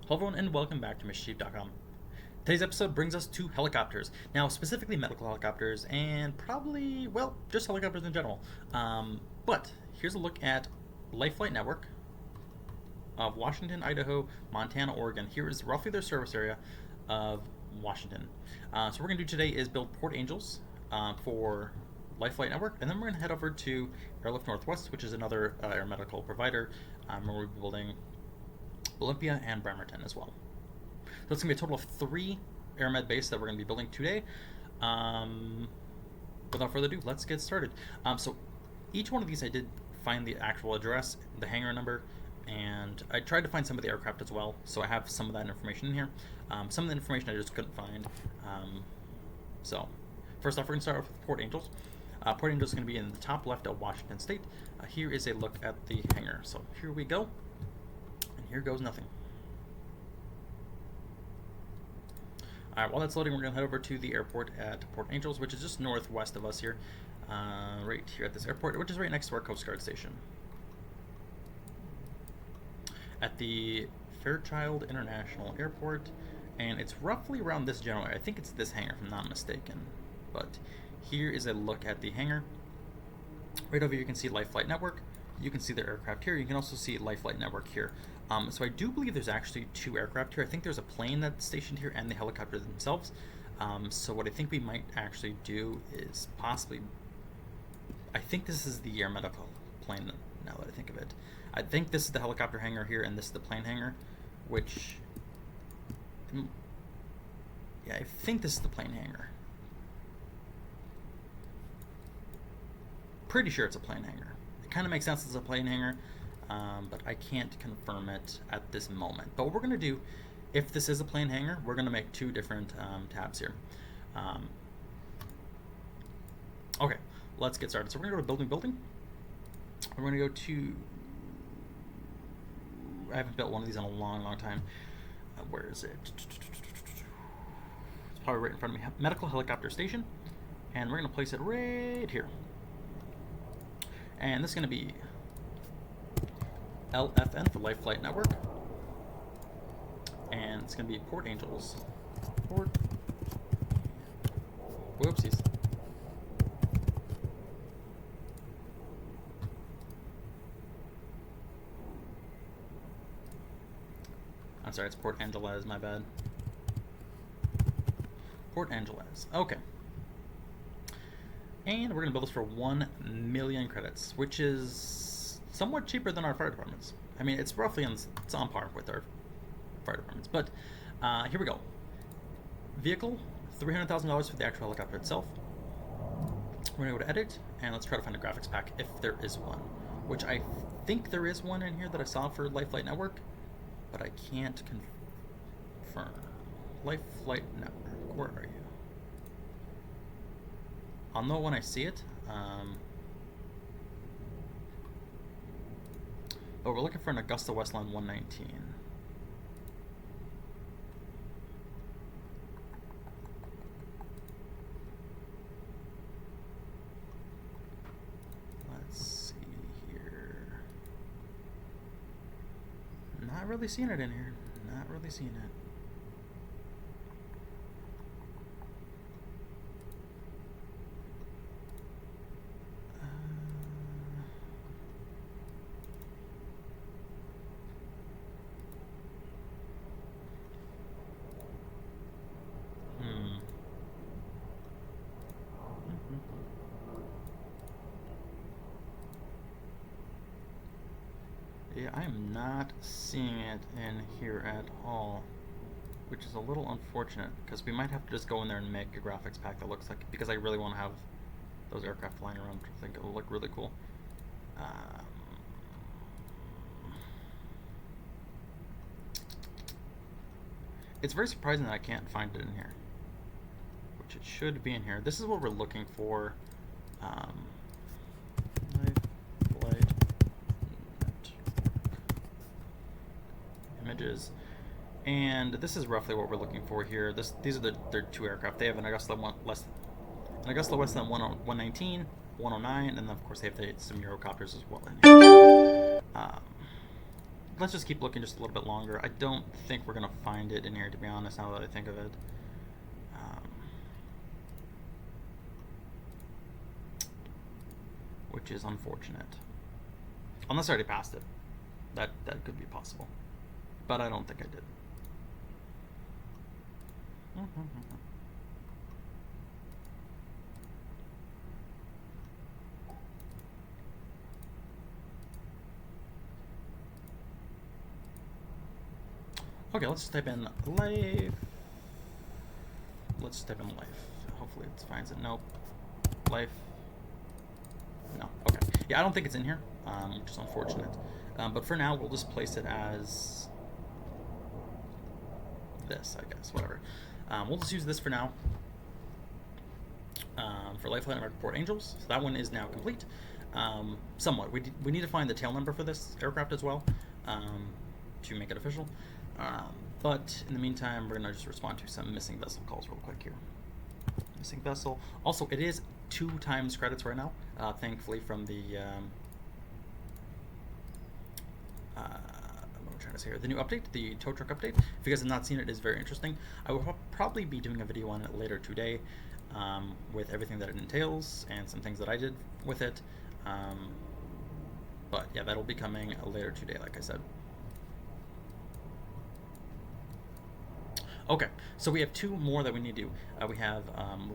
Hello everyone and welcome back to MrChief.com. Today's episode brings us to helicopters. Now, specifically medical helicopters and probably, well, just helicopters in general. But here's a look at Life Flight Network of Washington, Idaho, Montana, Oregon. Here is roughly their service area of Washington. So what we're going to do today is build Port Angels for Life Flight Network, and then we're going to head over to Airlift Northwest, which is another air medical provider, where we'll be building Olympia and Bremerton as well. So it's going to be a total of 3 AirMed bases that we're going to be building today. Without further ado, let's get started. So each one of these I did find the actual address, the hangar number, and I tried to find some of the aircraft as well, so I have some of that information in here. Some of the information I just couldn't find. So first off, we're going to start off with Port Angels. Port Angels is going to be in the top left of Washington State. Here is a look at the hangar. So here we go. Here goes nothing. Alright, while that's loading, we're going to head over to the airport at Port Angels, which is just northwest of us here. Right here at this airport, which is right next to our Coast Guard station. At the Fairchild International Airport, and it's roughly around this general area. I think it's this hangar, if I'm not mistaken. But here is a look at the hangar. Right over here you can see Life Flight Network. You can see the aircraft here. You can also see Life Flight Network here. So I do believe there's actually 2 aircraft here. I think there's a plane that's stationed here and the helicopters themselves. So what I think we might actually do is possibly, I think this is the air medical plane now that I think of it. I think this is the helicopter hangar here and this is the plane hangar, which, yeah, I think this is the plane hangar. Pretty sure it's a plane hangar. It kind of makes sense as a plane hangar. But I can't confirm it at this moment. But what we're going to do, if this is a plane hangar, we're going to make 2 different tabs here. Okay, let's get started. So we're going to go to building. We're going to go to, I haven't built one of these in a long time. Where is it? It's probably right in front of me. Medical helicopter station. And we're going to place it right here. And this is going to be LFN for Life Flight Network, and it's going to be Port Angels. Whoopsies. I'm sorry, it's Port Angeles, my bad. Port Angeles. Okay. And we're going to build this for 1 million credits, which is somewhat cheaper than our fire departments. I mean, it's roughly it's on par with our fire departments. But here we go. Vehicle, $300,000 for the actual helicopter itself. We're going to go to edit, and let's try to find a graphics pack if there is one. Which I think there is one in here that I saw for Life Flight Network, but I can't confirm. Life Flight Network, where are you? I'll know when I see it. But we're looking for an Augusta Westland 119. Let's see here. Not really seeing it in here. Not really seeing it. Yeah, I am not seeing it in here at all, which is a little unfortunate, because we might have to just go in there and make a graphics pack that looks like, because I really want to have those aircraft flying around. I think it'll look really cool. It's very surprising that I can't find it in here, which it should be in here. This is what we're looking for. Images, and this is roughly what we're looking for here. These are their 2 aircraft. They have an Augusta Westland 119, 109, and then of course they have some Eurocopters as well in here. So, let's just keep looking just a little bit longer. I don't think we're gonna find it in here, to be honest. Now that I think of it, which is unfortunate. Unless I already passed it, that could be possible, but I don't think I did. Okay, let's type in life. Let's type in life. Hopefully it finds it. Nope. Life. No. Okay. Yeah, I don't think it's in here, which is unfortunate. But for now, we'll just place it as this, I guess. Whatever. We'll just use this for now. For Lifeline American Port Angels. So that one is now complete. Somewhat. We need to find the tail number for this aircraft as well, to make it official. But in the meantime, we're going to just respond to some missing vessel calls real quick here. Missing vessel. Also, it is 2 times credits right now, thankfully, from the what am I trying to say here? The new update, the tow truck update. If you guys have not seen it, it is very interesting. I will probably be doing a video on it later today, with everything that it entails and some things that I did with it. But yeah, that'll be coming later today, like I said. Okay, so we have 2 more that we need to do. We have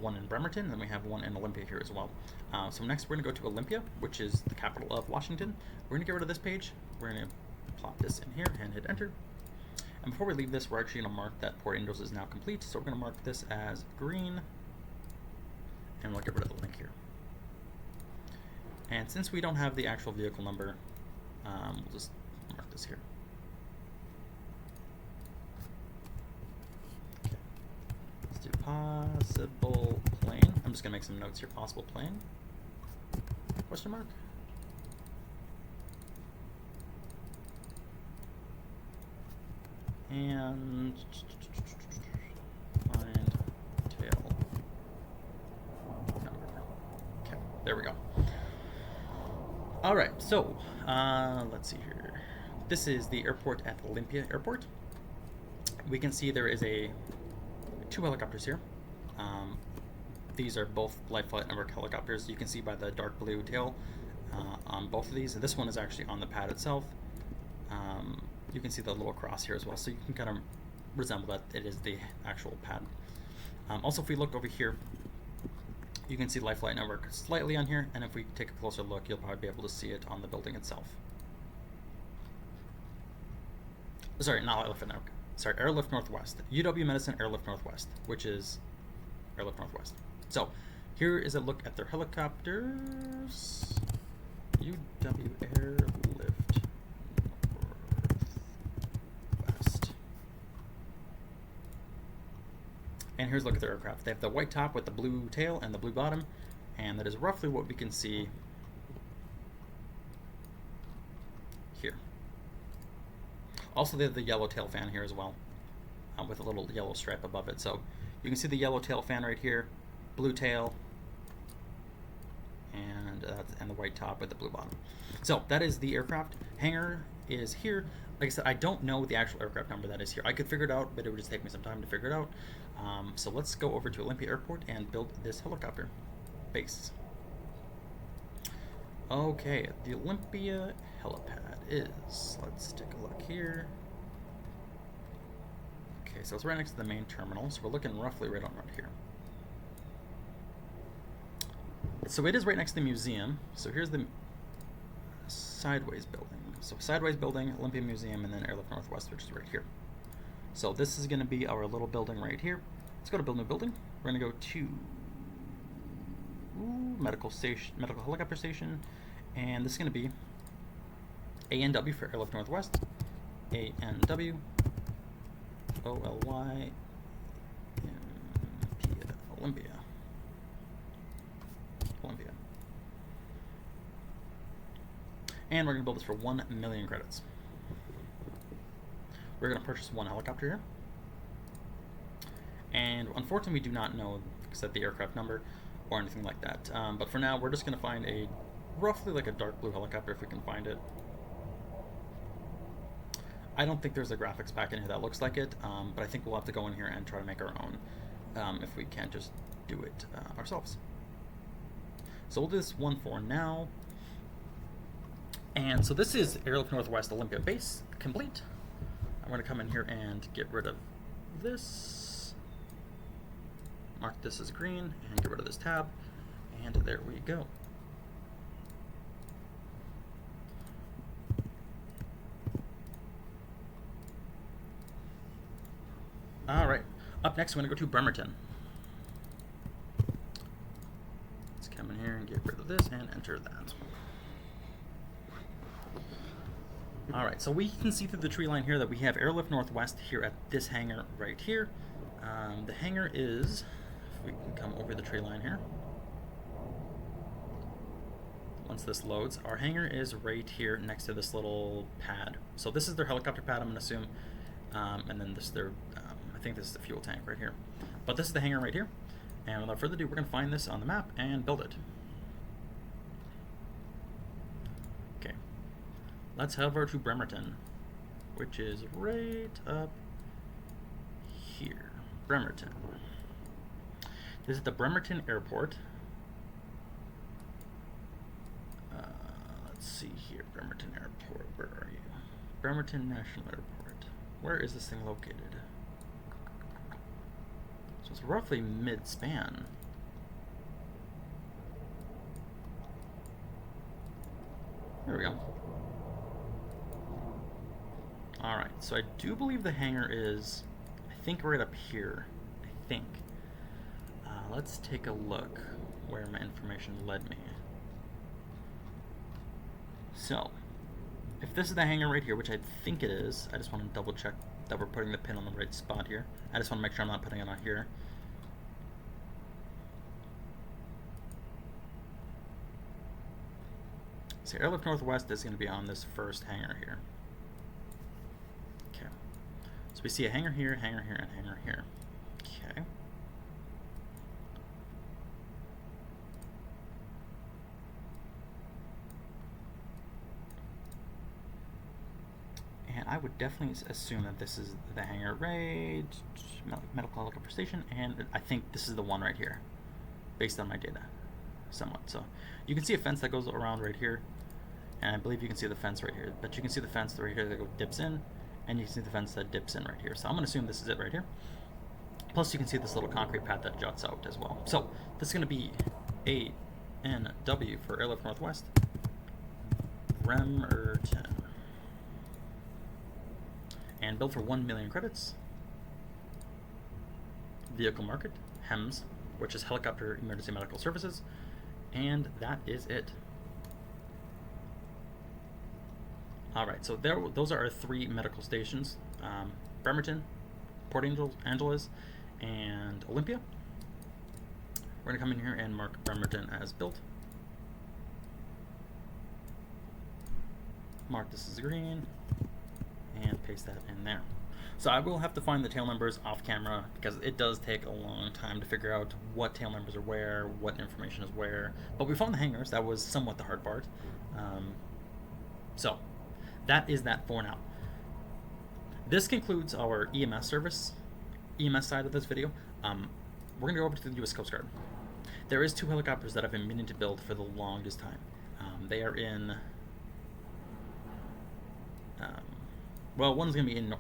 one in Bremerton, and then we have one in Olympia here as well. So next we're going to go to Olympia, which is the capital of Washington. We're going to get rid of this page. We're going to plop this in here and hit enter. And before we leave this, we're actually going to mark that Port Angels is now complete. So we're going to mark this as green, and we'll get rid of the link here. And since we don't have the actual vehicle number, we'll just mark this here. Possible plane. I'm just gonna make some notes here. Possible plane? Question mark? And find tail number. Okay, there we go. All right, so let's see here. This is the airport at Olympia Airport. We can see there is 2 helicopters here. These are both Lifeline Network helicopters. You can see by the dark blue tail on both of these. And this one is actually on the pad itself. You can see the little cross here as well, so you can kind of resemble that it is the actual pad. Also, if we look over here, you can see Lifeline Network slightly on here, and if we take a closer look, you'll probably be able to see it on the building itself. Sorry, not Lifeline Network. Sorry, Airlift Northwest. UW Medicine Airlift Northwest, which is Airlift Northwest. So, here is a look at their helicopters. UW Airlift Northwest. And here's a look at their aircraft. They have the white top with the blue tail and the blue bottom, and that is roughly what we can see here. Also, they have the yellow tail fan here as well, with a little yellow stripe above it. So you can see the yellow tail fan right here, blue tail, and the white top with the blue bottom. So that is the aircraft. Hangar is here. Like I said, I don't know the actual aircraft number that is here. I could figure it out, but it would just take me some time to figure it out. So let's go over to Olympia Airport and build this helicopter base. Okay, the Olympia helipad is, let's take a look here. Okay, so it's right next to the main terminal, so we're looking roughly right here. So it is right next to the museum. So here's the sideways building. So sideways building, Olympia Museum, and then Airlift Northwest, which is right here. So this is going to be our little building right here. Let's go to build new building. We're going to go to medical helicopter station, and this is going to be ANW for Airlift Northwest, ANW, OLY, Olympia. And we're going to build this for 1 million credits. We're going to purchase 1 helicopter here. And unfortunately, we do not know the aircraft number or anything like that. But for now, we're just going to find a roughly like a dark blue helicopter if we can find it. I don't think there's a graphics pack in here that looks like it, but I think we'll have to go in here and try to make our own if we can't just do it ourselves. So we'll do this one for now. And so this is Airlift Northwest Olympia base complete. I'm going to come in here and get rid of this. Mark this as green and get rid of this tab. And there we go. All right, up next, we're gonna go to Bremerton. Let's come in here and get rid of this and enter that. All right, so we can see through the tree line here that we have Airlift Northwest here at this hangar right here. The hangar is, if we can come over the tree line here. Once this loads, our hangar is right here next to this little pad. So this is their helicopter pad, I'm gonna assume. And then this their, I think this is the fuel tank right here. But this is the hangar right here. And without further ado, we're gonna find this on the map and build it. Okay, let's head over to Bremerton, which is right up here. Bremerton. This is the Bremerton Airport. Let's see here, Bremerton Airport, where are you? Bremerton National Airport. Where is this thing located? So it's roughly mid-span. There we go. Alright, so I do believe the hangar is, I think, right up here. I think. Let's take a look where my information led me. So, if this is the hangar right here, which I think it is, I just want to double check that we're putting the pin on the right spot here. I just want to make sure I'm not putting it on here. So Airlift Northwest is going to be on this first hangar here. Okay. So we see a hangar here, and hangar here. Okay. And I would definitely assume that this is the hangar right, medical helicopter station, and I think this is the one right here, based on my data, somewhat. So you can see a fence that goes around right here, and I believe you can see the fence right here, but you can see the fence right here that dips in, and you can see the fence that dips in right here. So I'm going to assume this is it right here. Plus you can see this little concrete pad that juts out as well. So this is going to be ANW for Airlift Northwest, Bremerton. And built for 1 million credits. Vehicle market, HEMS, which is Helicopter Emergency Medical Services, and that is it. Alright, so those are our 3 medical stations, Bremerton, Port Angeles, and Olympia. We're going to come in here and mark Bremerton as built. Mark this as green. And paste that in there. So I will have to find the tail numbers off camera because it does take a long time to figure out what tail numbers are where, what information is where. But we found the hangars. That was somewhat the hard part. So that is that for now. This concludes our EMS service, EMS side of this video. We're going to go over to the U.S. Coast Guard. There is 2 helicopters that I've been meaning to build for the longest time. They are in... well, one's going to be in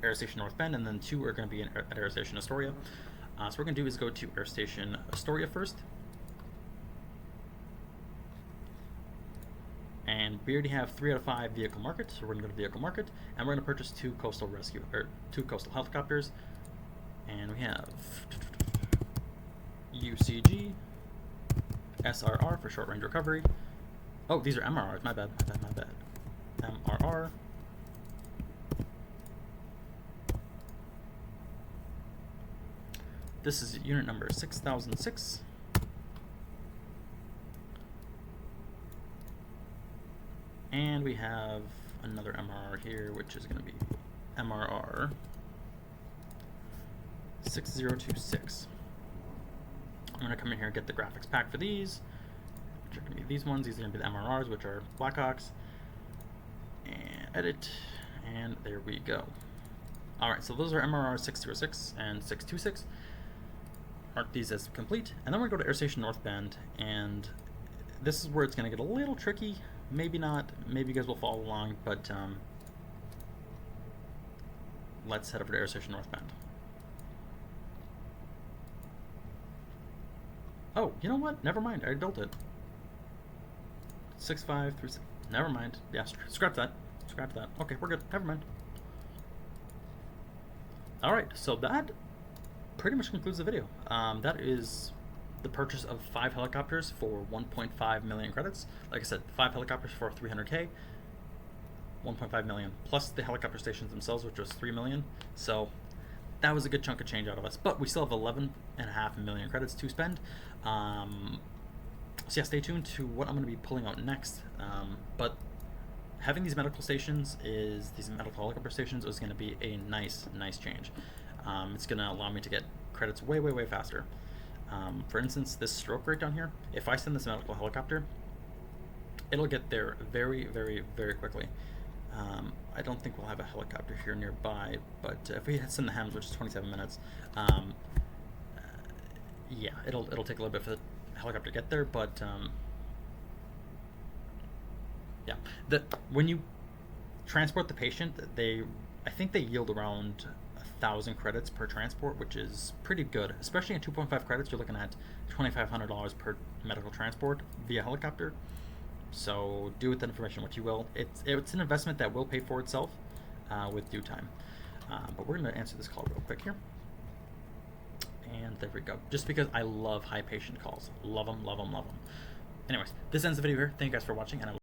Air Station North Bend, and then 2 are going to be at Air Station Astoria. So what we're going to do is go to Air Station Astoria first. And we already have 3 out of 5 vehicle market, so we're going to go to vehicle market, and we're going to purchase 2 coastal rescue, or 2 coastal helicopters. And we have UCG, SRR for short range recovery. Oh, these are MRRs, my bad. MRR. This is unit number 6006. And we have another MRR here, which is going to be MRR 6026. I'm going to come in here and get the graphics pack for these, which are going to be these ones. These are going to be the MRRs, which are Blackhawks. And edit. And there we go. Alright, so those are MRR 606 and 626. Mark these as complete. And then we're going to go to Air Station Northbound, and this is where it's going to get a little tricky. Maybe not. Maybe you guys will follow along, but let's head over to Air Station Northbound. Oh, you know what? Never mind. I built it. 6536. Never mind. Yeah, scrap that. Scrap that. Okay, we're good. Never mind. Alright, so that pretty much concludes the video. That is the purchase of 5 helicopters for 1.5 million credits. Like I said, 5 helicopters for 300k, 1.5 million, plus the helicopter stations themselves, which was 3 million. So that was a good chunk of change out of us, but we still have 11.5 million credits to spend. So yeah, stay tuned to what I'm going to be pulling out next. But having these medical helicopter stations is going to be a nice change. It's going to allow me to get credits way faster. For instance, this stroke right down here, if I send this medical helicopter, it'll get there very quickly. I don't think we'll have a helicopter here nearby, but if we send the HEMS, which is 27 minutes, yeah, it'll take a little bit for the helicopter to get there, but yeah, when you transport the patient, I think they yield around 1,000 credits per transport, which is pretty good. Especially at 2.5 credits, you're looking at $2,500 per medical transport via helicopter. So do with that information what you will. It's an investment that will pay for itself with due time. But we're going to answer this call real quick here. And there we go. Just because I love high patient calls. Love them. Anyways, this ends the video here. Thank you guys for watching, and I will